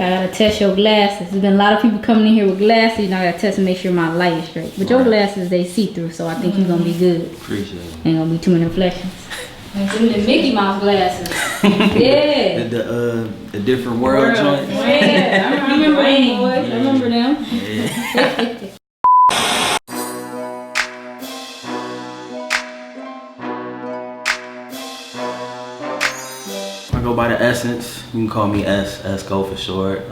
I gotta test your glasses. There's been a lot of people coming in here with glasses, and I gotta test and make sure my light is straight. But your glasses, they see through, so I think you're gonna be good. Appreciate it. Ain't gonna be too many reflections. And some of the Mickey Mouse glasses. Yeah. The different world joints. Yeah, I remember them, boys. I remember them. Yeah. I go by Tha.Essense. You can call me Esco for short.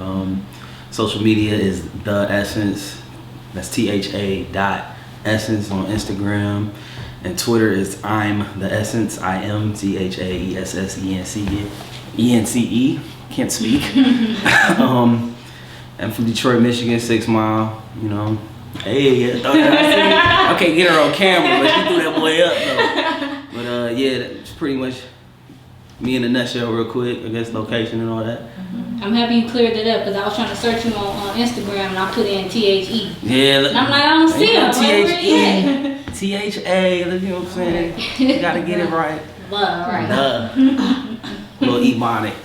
Social media is Tha.Essense. That's THA.Essence on Instagram. And Twitter is I'm Tha.Essense. I'm THAESSENCE. Can't speak. I'm from Detroit, Michigan, 6 Mile. You know. Hey, I can't get her on camera, but she threw that boy up though. But yeah, that's pretty much me in a nutshell, real quick. I guess location and all that. I'm happy you cleared it up because I was trying to search him on Instagram and I put in THE. Yeah. And I'm like, I don't see him. THE, THA. You know what I'm saying? You gotta get it right. Right. Little ebonics.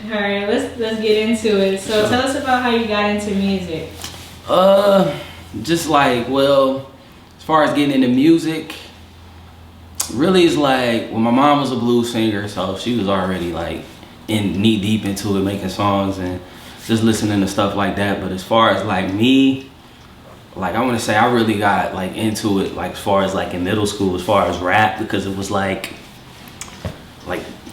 All right, let's get into it. So tell us about how you got into music. Just like, well, as far as getting into music, really it's like, well, my mom was a blues singer, so she was already like knee deep into it, making songs and just listening to stuff like that. But as far as like me, like I want to say I really got like into it, like as far as like in middle school, as far as rap, because it was like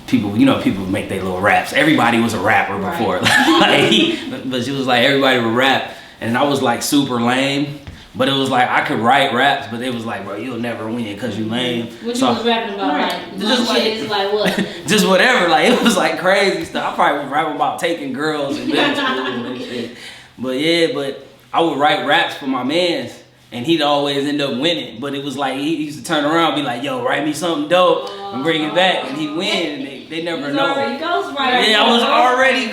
people, you know, people make their little raps. Everybody was a rapper before, but she was like everybody would rap, and I was like super lame. But it was like I could write raps, but it was like, bro, you'll never win because you lame. What you was rapping about? Like, just like what? Just whatever. Like it was like crazy stuff. I probably was rapping about taking girls in middle school and shit. But yeah, but I would write raps for my mans, and he'd always end up winning. But it was like he used to turn around and be like, yo, write me something dope and bring it back, and he'd win. And they never know. Already ghostwriting. Yeah, I was already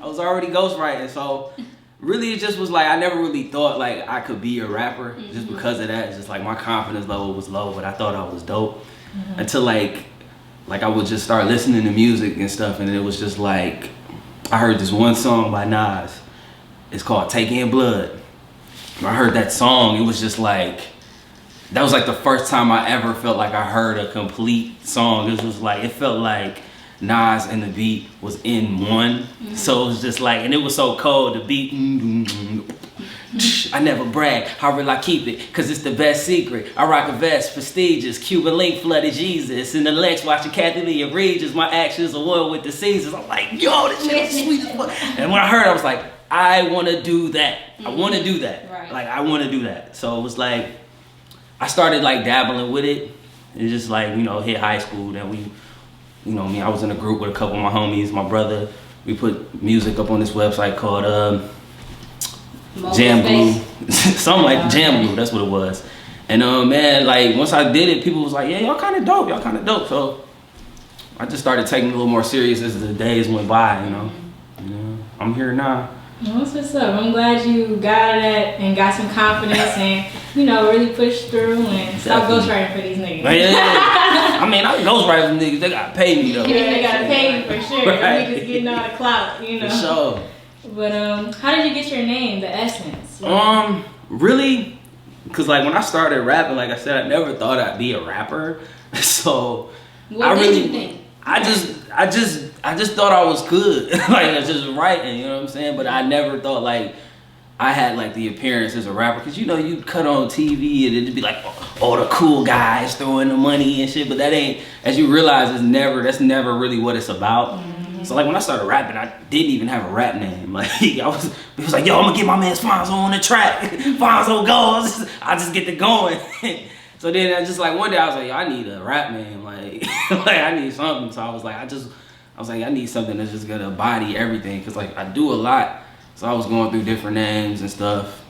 I was already ghostwriting, so. Really, it just was like, I never really thought like I could be a rapper just because of that. It's just like my confidence level was low, but I thought I was dope until like I would just start listening to music and stuff, and it was just like, I heard this one song by Nas. It's called Take In Blood. When I heard that song, it was just like, that was like the first time I ever felt like I heard a complete song. It was like, it felt like Nas and the beat was in one. So it was just like, and it was so cold, the beat, I never brag, how real I keep it, cause it's the best secret. I rock a vest, prestigious, Cuban link flooded Jesus, and the Lex watching Kathy Lee and Regis, my actions are one with the Caesars. I'm like, yo, this shit is sweet as fuck. And when I heard it, I was like, I wanna do that. I wanna do that. Right. Like, I wanna do that. So it was like, I started like dabbling with it. It's just like, you know, hit high school, then we, you know me, I was in a group with a couple of my homies, my brother. We put music up on this website called Jam Glue. Something like Jam Glue, that's what it was. And man, like once I did it, people was like, yeah, y'all kind of dope, So I just started taking it a little more serious as the days went by, you know. I'm here now. What's up? I'm glad you got that and got some confidence and, you know, really pushed through and stop ghostwriting for these niggas. Yeah. I mean, I ghostwrite for niggas, they gotta pay me though. Yeah, they gotta pay you for sure. Right. Niggas getting all the clout, you know. For sure. But how did you get your name, Tha.Essense? Really, cause like when I started rapping, like I said, I never thought I'd be a rapper. So What did you think? I just thought I was good. Like I was just writing, you know what I'm saying? But I never thought like I had like the appearance as a rapper, cause you know you cut on TV and it'd be like, oh, the cool guys throwing the money and shit, but that ain't, as you realize, that's never really what it's about. So like when I started rapping, I didn't even have a rap name. Like it was like, yo, I'm gonna get my man Fonzo on the track. Fonzo goes, I just get to going. So then I just like one day I was like, yo, I need a rap name, like I need something. So I was like, I need something that's just gonna embody everything, cause like I do a lot. So I was going through different names and stuff.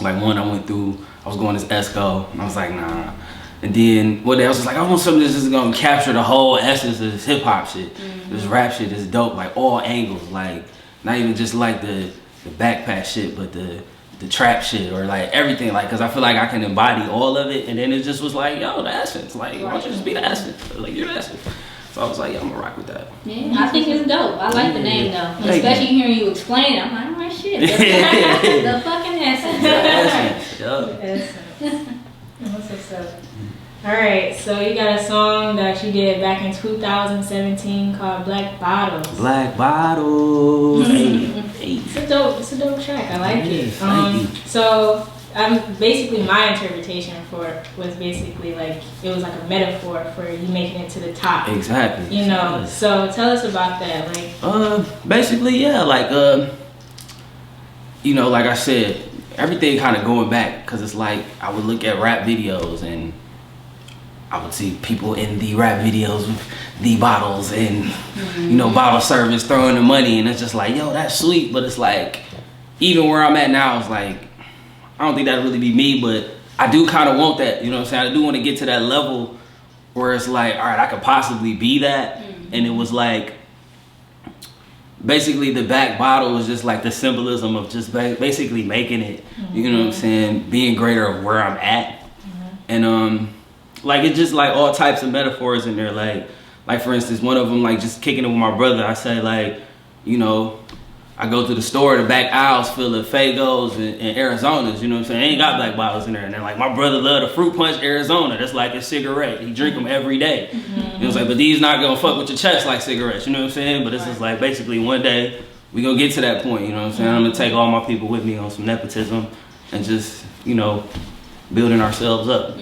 Like one I was going as Esco, and I was like, nah. And then one day I was just like, I want something that's just gonna capture the whole essence of this hip hop shit. This rap shit is dope, like all angles, like not even just like the backpack shit, but the trap shit or like everything, like, cause I feel like I can embody all of it. And then it just was like, yo, the essence, like, why don't you just be the essence? Like, you're the essence. So I was like, yeah, I'm gonna rock with that. Yeah, I think it's dope. I like the name though. Especially hearing you explain it. I'm like, oh my shit. The fucking essence. The essence. The essence. What's what's up? Alright, so you got a song that you did back in 2017 called Black Bottles. Black Bottles. Hey. It's a dope track. I like it. Thank you. So basically my interpretation for it was basically like it was like a metaphor for you making it to the top. Exactly. You know. So tell us about that. Like basically, yeah, like you know, like I said, everything kind of going back, because it's like I would look at rap videos and I would see people in the rap videos with the bottles and you know, bottle service throwing the money, and it's just like, yo, that's sweet, but it's like even where I'm at now, it's like I don't think that'd really be me, but I do kind of want that, you know what I'm saying? I do want to get to that level where it's like, all right, I could possibly be that. And it was like, basically the back bottle was just like the symbolism of just basically making it, you know what I'm saying? Being greater of where I'm at. And like it's just like all types of metaphors in there. Like for instance, one of them, like just kicking it with my brother, I say like, you know, I go to the store, the back aisles full of Fagos and Arizonas, you know what I'm saying? They ain't got black bottles in there. And then like my brother loved the fruit punch Arizona. That's like a cigarette. He drink them every day. You know what I'm saying? But these not gonna fuck with your chest like cigarettes, you know what I'm saying? But this is like basically one day we gonna get to that point, you know what I'm saying? I'm gonna take all my people with me on some nepotism and just, you know, building ourselves up.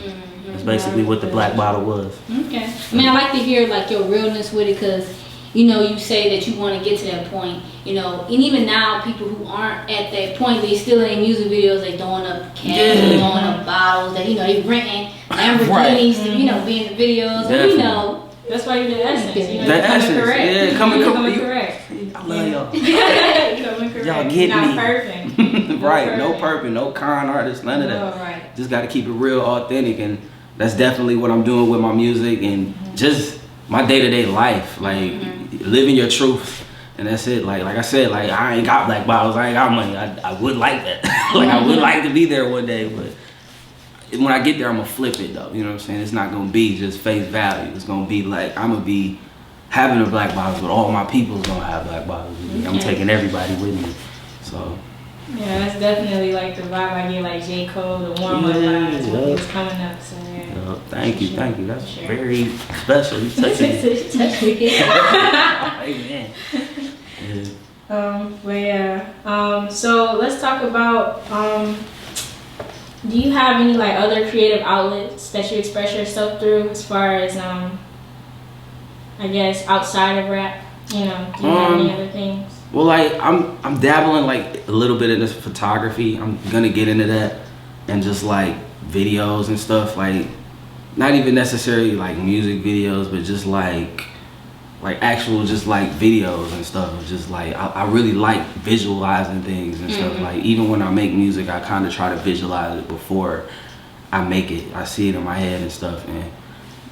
That's basically what the black bottle was. Okay. I mean, I like to hear like your realness with it, because you know, you say that you want to get to that point, you know, and even now, people who aren't at that point, they still in music videos, they throwing up cash, throwing up bottles, that, you know, they renting Lamborghinis to, you know, be in the videos, and, you know. That's why you're the essence, you know, the essence, correct. yeah, coming correct. I love y'all. Coming correct. Y'all get Not me. Perfect. Right, no purpose, no con artist, none of that. Right. Just got to keep it real, authentic, and that's definitely what I'm doing with my music and just my day-to-day life, like living your truth, and that's it. Like I said, like I ain't got black bottles, I ain't got money. I would like that. Like I would like to be there one day, but when I get there, I'm gonna flip it though. You know what I'm saying? It's not gonna be just face value. It's gonna be like I'm gonna be having the black bottles, but all my people's gonna have black bottles with me. I'm taking everybody with me. So yeah, that's definitely like the vibe I get, like J. Cole, the warm-up vibes when he was coming up. So yeah. Thank you. That's very special. You touching me. Amen. But yeah. So let's talk about. Do you have any like other creative outlets that you express yourself through, as far as I guess outside of rap? You know, do you have any other things? Well, like I'm dabbling like a little bit in this photography. I'm gonna get into that, and just like videos and stuff, like not even necessarily like music videos, but just like actual just like videos and stuff. Just like I really like visualizing things and stuff. Like even when I make music, I kind of try to visualize it before I make it. I see it in my head and stuff, and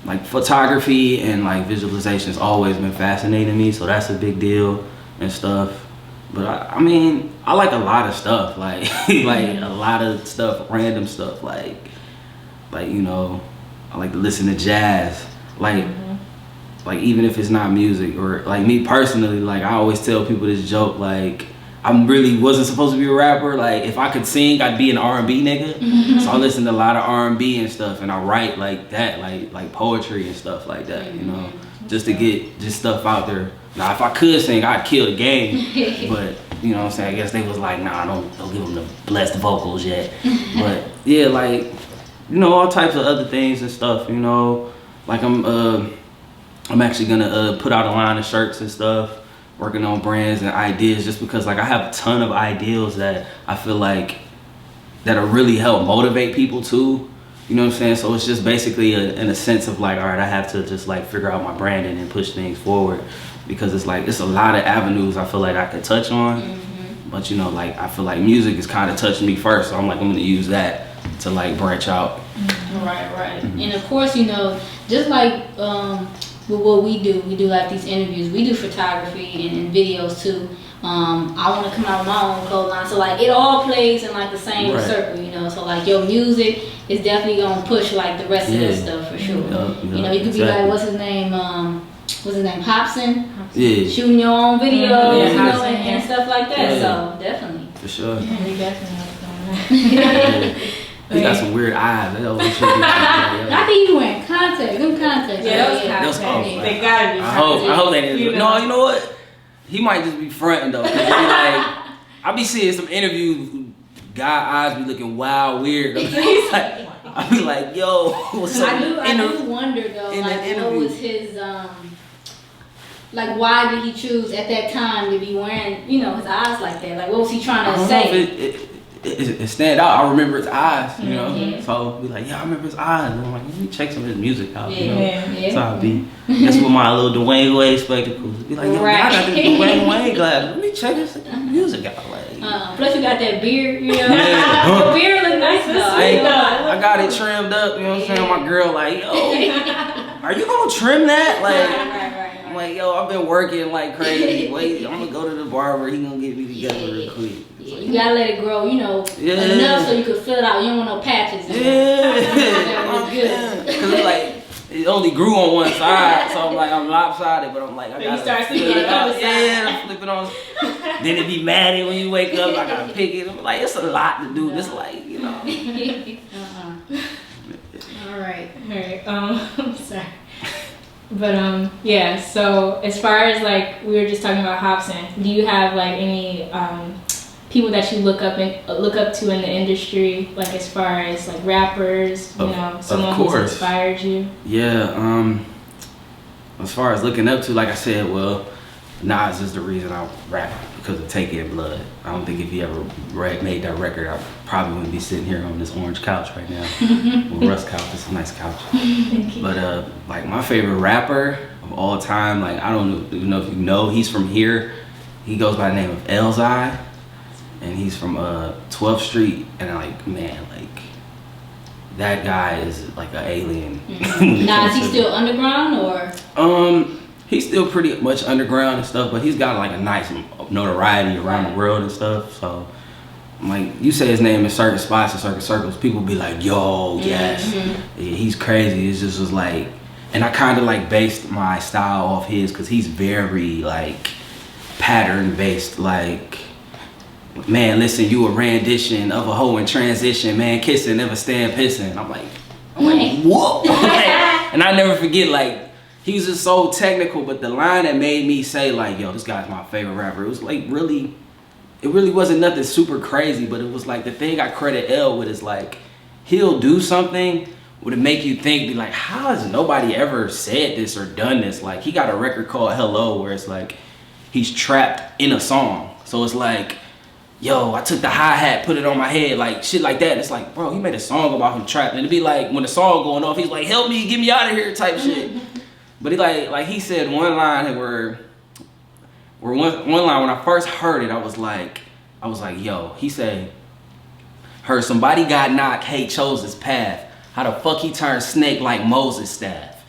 like photography and like visualization has always been fascinating me, so that's a big deal and stuff. But I mean, I like a lot of stuff, like like a lot of stuff, random stuff, like you know, I like to listen to jazz, like even if it's not music, or like me personally, like I always tell people this joke, like I really wasn't supposed to be a rapper. Like if I could sing, I'd be an R&B nigga. So I listen to a lot of R&B and stuff, and I write like that, like poetry and stuff like that, you know, just to get just stuff out there. Now if I could sing, I'd kill the game, but you know what I'm saying, I guess they was like, nah, don't give them the blessed vocals yet. But yeah, like, you know, all types of other things and stuff, you know, like I'm actually gonna put out a line of shirts and stuff, working on brands and ideas, just because like I have a ton of ideals that I feel like that'll really help motivate people too, you know what I'm saying? So it's just basically in a sense of like, all right, I have to just like figure out my branding and push things forward, because it's like it's a lot of avenues I feel like I could touch on, but you know, like I feel like music is kind of touching me first, so I'm like, I'm gonna use that to like branch out. Right. And of course, you know, just like with what we do like these interviews, we do photography and videos too. I want to come out with my own clothing line, so like it all plays in like the same circle, you know. So like your music is definitely gonna push like the rest of this stuff for sure. You know, you could be like, what's his name? what's his name, Hobson? Yeah. Shooting your own videos, Yeah, you know, Hobson, and stuff like that. Yeah. So definitely. For sure. He definitely knows what's going on. He got some weird eyes. That always should be. I think he wearing contacts. Them contacts. Yeah, those Those contacts. contacts. They gotta be. I hope they didn't. You No, know. you know what? He might just be fronting though. 'Cause he like, I be seeing some interviews, guy eyes be looking wild, weird. I be like, yo, what's up? I do wonder though, in like the what interview. was his like why did he choose at that time to be wearing, you know, his eyes like that? Like what was he I trying to don't know say? if it stand out. I remember his eyes, you know. Mhm. So be like, yeah, I remember his eyes. And I'm like, let me check some of his music out. You know? Yeah. So I be that's with my little Dwayne Wade spectacles. Be like, yo, Right. I got this Dwayne Wade glasses. Let me check his music out. Like, Plus you got that beard, you know. Yeah. Your beard look nice though. Hey, You know. I got it trimmed up. You know what I'm saying? My girl like, yo, are you gonna trim that? Like, I'm like, yo, I've been working like crazy. Wait, I'm gonna go to the barber. He gonna get me together real quick. Yeah, you gotta let it grow, you know, Yeah. enough so you can fill it out. You don't want no patches. in there. That was good. Because it's like, it only grew on one side, so I'm like, I'm lopsided, but I'm like, I Then you gotta start flip seeing it the out. other side. Yeah, I flip it on. Then it be matted when you wake up. I gotta pick it. I'm like, it's a lot to do. It's like, you know. All right. Alright, sorry. But yeah, so as far as like we were just talking about Hobson, do you have like any people that you look up to in the industry, like as far as like rappers, you know, someone who's course. inspired you? Yeah, as far as looking up to, like I said, well, Nas is the reason I rap, because of Take It Blood. I don't think if he ever made that record, I probably wouldn't be sitting here on this orange couch right now. Well, Russ couch, it's a nice couch. Thank you. But like my favorite rapper of all time, like I don't even know if you know, he's from here. He goes by the name of Elzai, and he's from 12th Street. And like, man, like that guy is like an alien. Now is he still underground or? He's still pretty much underground and stuff, but he's got like a nice notoriety around the world and stuff. So, like, you say his name in certain spots and certain circles, people be like, yo, yes, yeah, he's crazy. It's just was like, and I kind of like based my style off his, because he's very like pattern based. Like, man, listen, you a rendition of a hoe in transition, man, kissing, never stand pissing. I'm like, whoa. And I never forget, like, he was just so technical, but the line that made me say like, yo, this guy's my favorite rapper, it was like really, it really wasn't nothing super crazy, but it was like the thing I credit L with is like, he'll do something would make you think, be like, how has nobody ever said this or done this? Like, he got a record called Hello, where it's like, he's trapped in a song. So it's like, yo, I took the hi-hat, put it on my head, like shit like that. And it's like, bro, he made a song about him trapped. And it'd be like, when the song going off, he's like, help me, get me out of here type shit. But he like he said one line where one line when I first heard it, I was like, yo, he said, heard somebody got knocked, hate chose his path. How the fuck he turned snake like Moses' staff?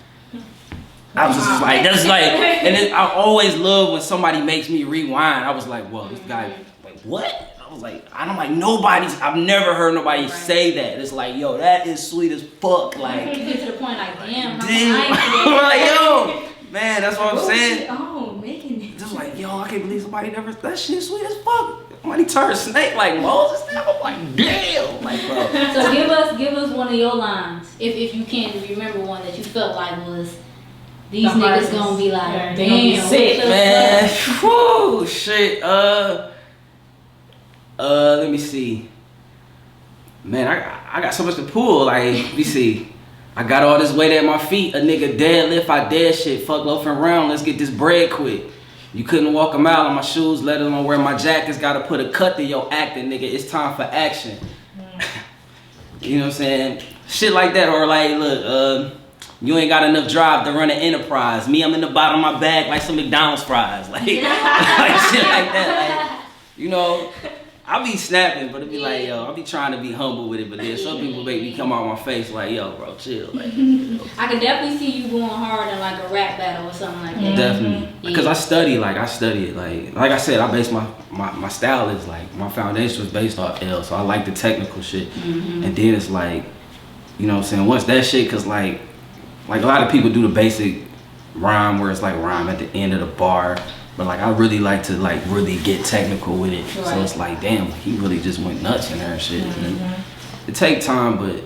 I was just like, that's like, and I always love when somebody makes me rewind. I was like, whoa, this guy, like, what? I was like, I've never heard nobody say that. It's like, yo, that is sweet as fuck. Like, You get to the point like, damn, I'm like, yo, man, that's what I'm saying. Oh, making it. Just like, yo, I can't believe somebody never, that shit sweet as fuck. Somebody turned snake like Moses now. I'm like, damn. Like, bro. So give us one of your lines, if you can remember one that you felt like was, these The niggas hardest. gonna be like, Yeah, they gonna be damn, sick, what the Man, fuck? whew, shit. Let me see. Man, I got so much to pull. Like, let me see. I got all this weight at my feet. A nigga deadlift, I dead shit. Fuck loafing around. Let's get this bread quick. You couldn't walk a mile on my shoes, let alone wear my jackets. Gotta put a cut to your acting, nigga. It's time for action. You know what I'm saying? Shit like that. Or like, look, you ain't got enough drive to run an enterprise. Me, I'm in the bottom of my bag like some McDonald's fries. Like, like shit like that. Like, you know, I be snapping, but it be like, yo, I be trying to be humble with it, but then some people make me come out my face like, yo, bro, chill. Like, I could definitely see you going hard in like a rap battle or something like that. definitely, because I study it. Like I said, I base my style is like, my foundation was based off L, so I like the technical shit, and then it's like, you know what I'm saying, once that shit, cause like a lot of people do the basic rhyme where it's like rhyme at the end of the bar. But like I really like to like really get technical with it. Right. So it's like, damn, he really just went nuts in there and shit. And it take time, but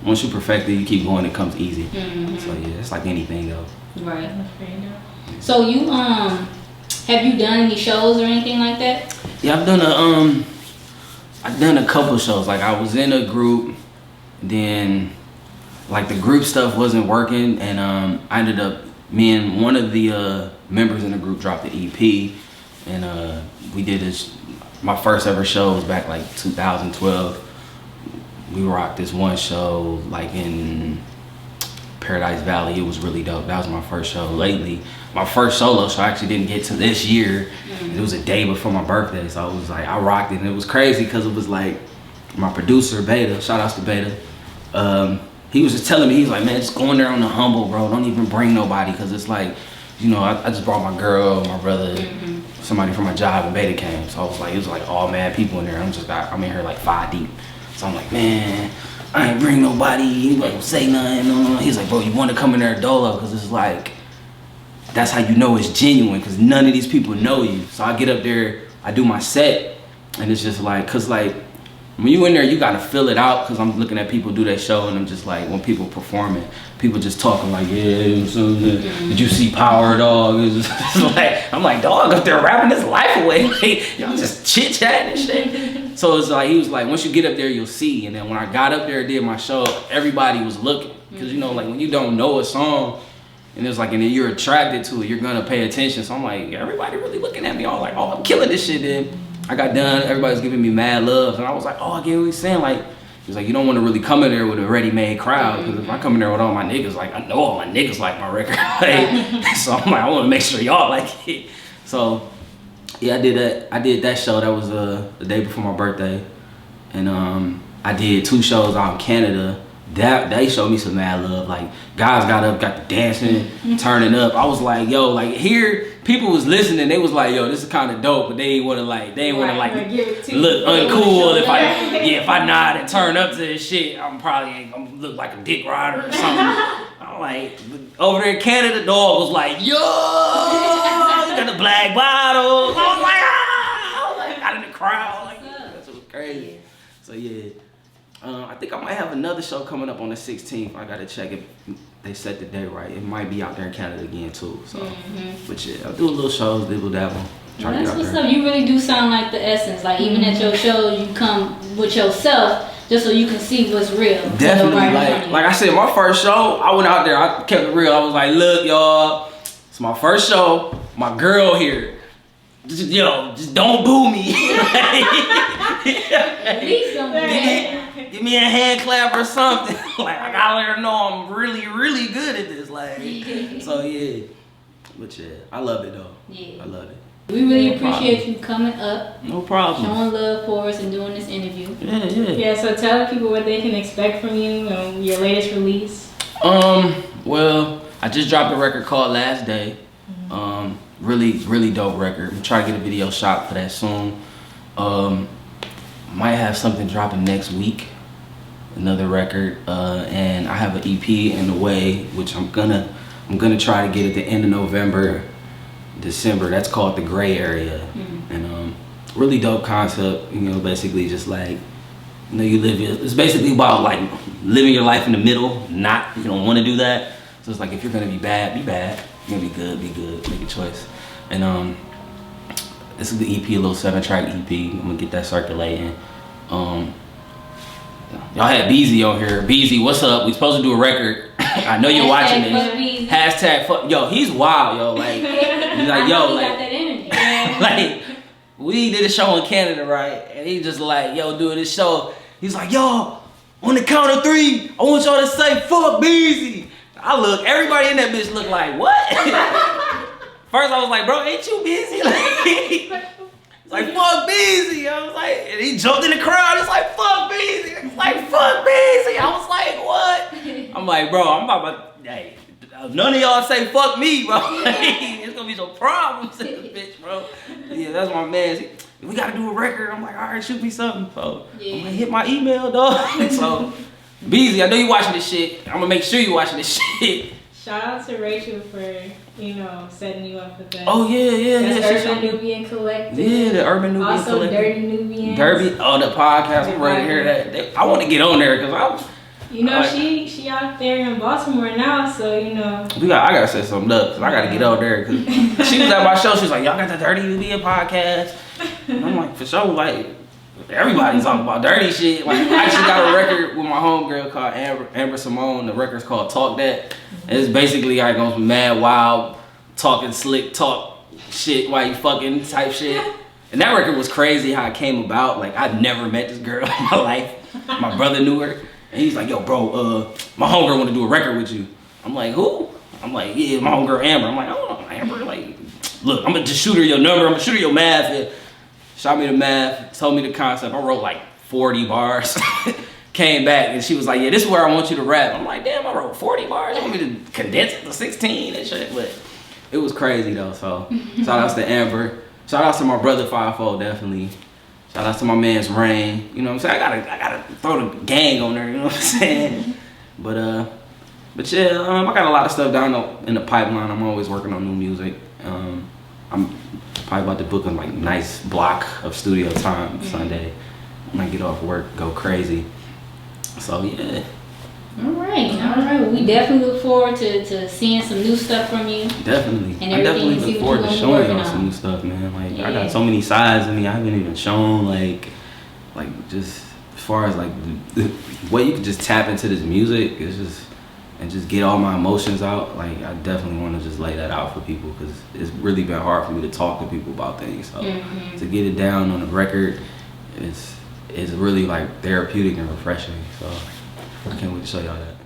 once you perfect it, you keep going, it comes easy. So yeah, it's like anything though. Right. So you have you done any shows or anything like that? Yeah, I've done a couple shows. Like I was in a group, then like the group stuff wasn't working, and I ended up, me and one of the members in the group dropped the EP, and we did this. My first ever show was back like 2012. We rocked this one show like in Paradise Valley. It was really dope. That was my first show lately. My first solo show I actually didn't get to this year. It was a day before my birthday, so it was like I rocked it, and it was crazy because it was like my producer Beta, shout outs to Beta, he was just telling me, he's like, man, just go in there on the humble, bro, don't even bring nobody, because it's like, you know, I just brought my girl, my brother, somebody from my job, and Beta came, so I was like, it was like all mad people in there. I'm in here like 5 deep, so I'm like, man, I ain't bring nobody, anybody will say nothing, no. He's like, bro, you want to come in there dolo, because it's like, that's how you know it's genuine, because none of these people know you. So I get up there, I do my set, and it's just like, cause like, when you in there, you gotta fill it out, cause I'm looking at people do their show, and I'm just like, when people performing, people just talking like, yeah, so did you see Power, dog? It's like, I'm like, dog, up there rapping his life away, like, y'all just chit chatting and shit. So it's like, he was like, once you get up there, you'll see. And then when I got up there and did my show, everybody was looking, cause you know, like when you don't know a song, and it's like, and then you're attracted to it, you're gonna pay attention. So I'm like, everybody really looking at me. All like, oh, I'm killing this shit. Then I got done, everybody's giving me mad love, and I was like, oh, I get what he's saying. Like, he's like, you don't want to really come in there with a ready-made crowd, because if I come in there with all my niggas, like, I know all my niggas like my record. Like, so I'm like, I want to make sure y'all like it. So yeah, I did that. I did that show. That was the day before my birthday, and I did 2 shows out in Canada. That they showed me some mad love. Like, guys got up, got the dancing, turning up. I was like, yo, like here, people was listening. They was like, yo, this is kind of dope, but they ain't wanna look uncool if I nod and turn up to this shit. I'm probably ain't gonna look like a dick rider or something. I'm like, over there in Canada, dog was like, yo, you got the black bottle. I was like, got in the crowd, like, that was crazy. So yeah. I think I might have another show coming up on the 16th. I gotta check if they set the day right. It might be out there in Canada again too. So, but yeah, I'll do a little shows, dibble dabble. That's what's up. You really do sound like the essence. Like even at your shows, you come with yourself just so you can see what's real. Definitely. Like I said, my first show, I went out there. I kept it real. I was like, look, y'all, it's my first show. My girl here. Just don't boo me. At least don't give me a hand clap or something. Like I gotta let her know I'm really, really good at this. Like, so yeah. But yeah, I love it though. Yeah, I love it. We really appreciate you coming up. No problem. Showing love for us and doing this interview. Yeah. So tell people what they can expect from you and your latest release. Well, I just dropped a record called Last Day. Really dope record. I'm trying to get a video shot for that soon. Might have something dropping next week, another record, and I have an EP in the way, which I'm gonna try to get at the end of November, December. That's called The Gray Area, and really dope concept. You know, basically just like, you know, it's basically about like living your life in the middle. Not, you don't want to do that. So it's like, if you're gonna be bad, be bad. You're gonna be good, make a choice. And this is the EP, a little 7-track EP. I'm gonna get that circulating. Y'all had Beezy on here. Beezy, what's up? We supposed to do a record. I know you're watching this. Hashtag fuck. Yo, he's wild, yo. Like, he's like, yo, like, got that energy. Like, we did a show in Canada, right? And he just like, yo, doing this show. He's like, yo, on the count of 3, I want y'all to say fuck Beezy. I look, everybody in that bitch look like, what? First I was like, bro, ain't you busy? It's like, fuck Beezy. I was like, and he jumped in the crowd. It's like, fuck Beezy. It's like, fuck Beezy. I was like, what? I'm like, bro, I'm about to, hey, none of y'all say fuck me, bro. There's gonna be some problems in this bitch, bro. Yeah, that's my man. We gotta do a record. I'm like, all right, shoot me something. So I'm gonna hit my email, dog. So, Beezy, I know you watching this shit. I'm gonna make sure you watching this shit. Shout out to Rachel for, setting you up with that. Oh yeah. That's Urban Nubian Collective. Yeah, the Urban Nubian also Collective. Dirty Nubians. Derby, the podcast. I'm ready to hear that. I want to get on there because she out there in Baltimore now, so I gotta set something up because I gotta get out there because she was at my show. She was like, "Y'all got the Dirty Nubian podcast?" And I'm like, "For sure." Like everybody's talking about dirty shit. Like I actually got a record with my homegirl called Amber Simone. The record's called Talk That. And it's basically like on mad wild talking slick talk shit while you fucking type shit. And that record was crazy how it came about. Like I'd never met this girl in my life. My brother knew her. And he's like, "Yo, bro, my homegirl want to do a record with you." I'm like, "Who?" I'm like, "Yeah, my homegirl Amber." I'm like, "I don't know, Amber." Like, "Look, I'm gonna just shoot her your number. I'm gonna shoot her your math." And shot me the math, told me the concept. I wrote like 40 bars. Came back and she was like, "Yeah, this is where I want you to rap." I'm like, "Damn, I wrote 40 bars. You want me to condense it to 16 and shit?" But it was crazy though. So shout outs to Amber. Shout outs to my brother Fivefold, definitely. Shout outs to my man's Rain. You know what I'm saying? I gotta throw the gang on there, you know what I'm saying? But yeah, I got a lot of stuff down in the pipeline. I'm always working on new music. I'm probably about to book a nice block of studio time Sunday. I might get off work, go crazy. So yeah. All right. Well, we definitely look forward to seeing some new stuff from you. Definitely. And I definitely look forward to showing y'all on. some new stuff, man. I got so many sides of me I haven't even shown. Like just as far as the way you can just tap into this music and just get all my emotions out. Like I definitely want to just lay that out for people because it's really been hard for me to talk to people about things. So to get it down on the record is really therapeutic and refreshing. So I can't wait to show y'all that.